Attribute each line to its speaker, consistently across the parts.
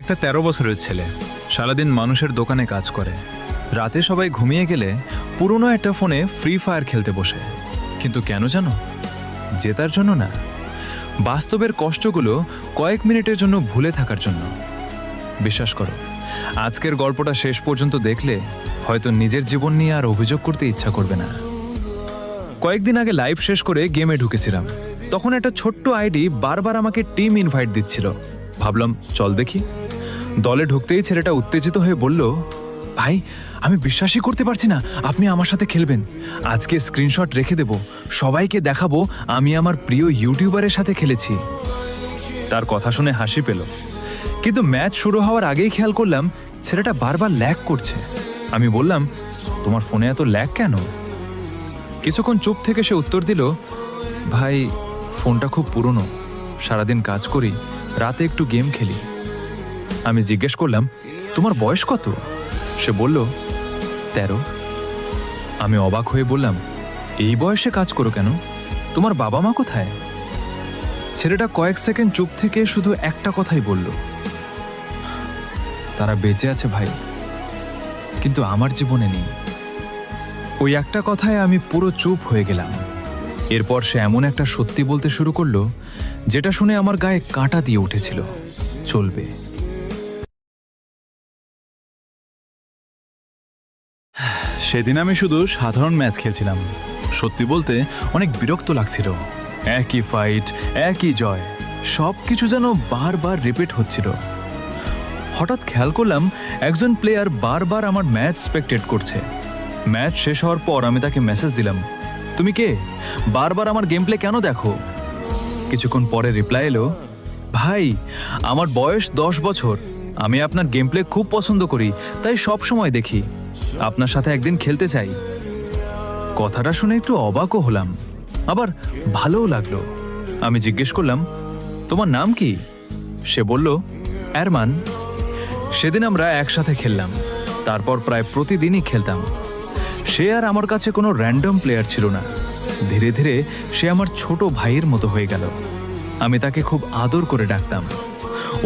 Speaker 1: একটা 13 বছরের ছেলে সারাদিন মানুষের দোকানে কাজ করে। রাতে সবাই ঘুমিয়ে গেলে পুরনো একটা ফোনে ফ্রি ফায়ার খেলতে বসে। কিন্তু কেন জানো? জেতার জন্য না, বাস্তবের কষ্টগুলো কয়েক মিনিটের জন্য ভুলে থাকার জন্য। বিশ্বাস করো, আজকের গল্পটা শেষ পর্যন্ত দেখলে হয়তো নিজের জীবন নিয়ে আর অভিযোগ করতে ইচ্ছা করবে না। কয়েকদিন আগে লাইভ শেষ করে গেমে ঢুকেছিলাম। তখন একটা ছোট্ট আইডি বারবার আমাকে টিম ইনভাইট দিচ্ছিল। ভাবলাম চল দেখি। দলে ঢুকতেই ছেলেটা উত্তেজিত হয়ে বলল, ভাই আমি বিশ্বাসই করতে পারছি না আপনি আমার সাথে খেলবেন। আজকে স্ক্রিনশট রেখে দেব, সবাইকে দেখাবো আমি আমার প্রিয় ইউটিউবারের সাথে খেলেছি। তার কথা শুনে হাসি পেল, কিন্তু ম্যাচ শুরু হওয়ার আগেই খেয়াল করলাম ছেলেটা বারবার ল্যাগ করছে। আমি বললাম, তোমার ফোনে এত ল্যাগ কেন? কিছুক্ষণ চুপ থেকে সে উত্তর দিল, ভাই ফোনটা খুব পুরনো, সারাদিন কাজ করি, রাতে একটু গেম খেলি। আমি জিজ্ঞেস করলাম, তোমার বয়স কত? সে বলল, 13। আমি অবাক হয়ে বললাম, এই বয়সে কাজ করো কেন? তোমার বাবা মা কোথায়? ছেলেটা কয়েক সেকেন্ড চুপ থেকে শুধু একটা কথাই বলল, তারা বেঁচে আছে ভাই, কিন্তু আমার জীবনে নেই। ওই একটা কথায় আমি পুরো চুপ হয়ে গেলাম। এরপর সে এমন একটা সত্যি বলতে শুরু করলো যেটা শুনে আমার গায়ে কাঁটা দিয়ে উঠেছিল। চলবে। সেদিন আমি শুধু সাধারণ ম্যাচ খেলছিলাম। সত্যি বলতে অনেক বিরক্ত লাগছিল। একই ফাইট, একই জয়, সব কিছু যেন বারবার রিপিট হচ্ছিল। হঠাৎ খেয়াল করলাম একজন প্লেয়ার বারবার আমার ম্যাচ স্পেকটেট করছে। ম্যাচ শেষ হওয়ার পর আমি তাকে মেসেজ দিলাম, তুমি কে? বারবার আমার গেম প্লে কেন দেখো? কিছুক্ষণ পরে রিপ্লাই এলো, ভাই আমার বয়স 10 বছর, আমি আপনার গেম প্লে খুব পছন্দ করি, তাই সব সময় দেখি, আপনার সাথে একদিন খেলতে চাই। কথাটা শুনে একটু অবাকও হলাম, আবার ভালোও লাগলো। আমি জিজ্ঞেস করলাম, তোমার নাম কি? সে বলল, আরমান। সেদিন আমরা একসাথে খেললাম, তারপর প্রায় প্রতিদিনই খেলতাম। সে আর আমার কাছে কোনো র্যান্ডম প্লেয়ার ছিল না। ধীরে ধীরে সে আমার ছোট ভাইয়ের মতো হয়ে গেল। আমি তাকে খুব আদর করে ডাকতাম।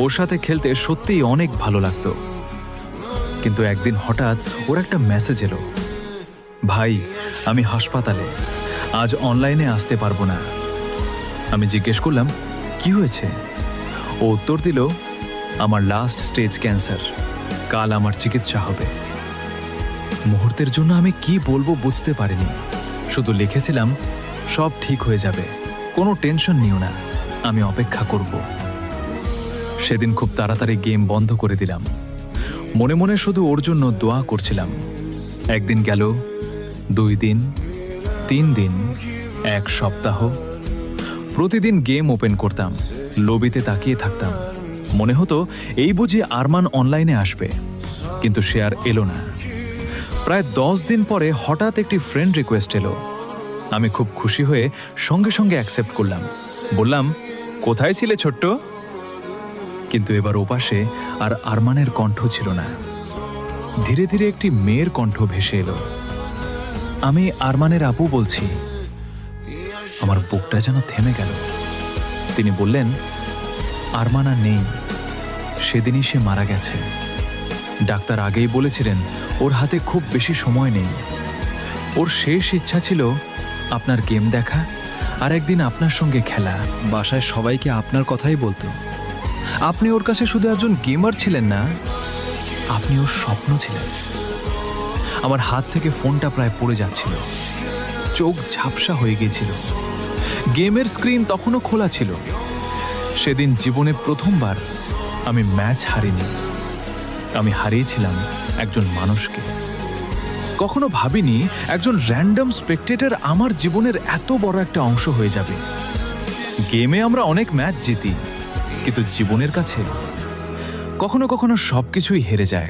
Speaker 1: ওর সাথে খেলতে সত্যিই অনেক ভালো লাগতো। কিন্তু একদিন হঠাৎ ওর একটা মেসেজ এলো, ভাই আমি হাসপাতালে, আজ অনলাইনে আসতে পারবো না। আমি জিজ্ঞেস করলাম, কি হয়েছে? ও উত্তর দিল, আমার লাস্ট স্টেজ ক্যান্সার, কাল আমার চিকিৎসা হবে। মুহূর্তের জন্য আমি কি বলবো বুঝতে পারিনি। শুধু লিখেছিলাম, সব ঠিক হয়ে যাবে, কোনো টেনশন নিও না, আমি অপেক্ষা করব। সেদিন খুব তাড়াতাড়ি গেম বন্ধ করে দিলাম। মনে মনে শুধু ওর জন্য দোয়া করছিলাম। একদিন গেল, 2 দিন, 3 দিন, 1 সপ্তাহ। প্রতিদিন গেম ওপেন করতাম, লবিতে তাকিয়ে থাকতাম। মনে হতো এই বুঝি আরমান অনলাইনে আসবে, কিন্তু সে আর এলো না। প্রায় 10 দিন পরে হঠাৎ একটি ফ্রেন্ড রিকোয়েস্ট এলো। আমি খুব খুশি হয়ে সঙ্গে সঙ্গে অ্যাকসেপ্ট করলাম। বললাম, কোথায় ছিলে ছোট্ট? কিন্তু এবার ওপাশে আর আরমানের কণ্ঠ ছিল না। ধীরে ধীরে একটি মেয়ের কণ্ঠ ভেসে এলো। আমি আরমানের আপু বলছি। আমার বুকটা যেন থেমে গেল। তিনি বললেন, আরমান আর নেই, সেদিনই সে মারা গেছে। ডাক্তার আগেই বলেছিলেন ওর হাতে খুব বেশি সময় নেই। ওর শেষ ইচ্ছা ছিল আপনার গেম দেখা আর একদিন আপনার সঙ্গে খেলা। বাসায় সবাইকে আপনার কথাই বলতো। আপনি ওর কাছে শুধু একজন গেমার ছিলেন না, আপনি ওর স্বপ্ন ছিলেন। আমার হাত থেকে ফোনটা প্রায় পড়ে যাচ্ছিল, চোখ ঝাপসা হয়ে গিয়েছিল। গেমের স্ক্রিন তখনও খোলা ছিল। সেদিন জীবনে প্রথমবার আমি ম্যাচ হারিনি, আমি হারিয়েছিলাম একজন মানুষকে। কখনো ভাবিনি একজন র্যান্ডম স্পেকটেটর আমার জীবনের এত বড় একটা অংশ হয়ে যাবে। গেমে আমরা অনেক ম্যাচ জিতি, কিন্তু জীবনের কাছে কখনো কখনো সবকিছুই হেরে যায়।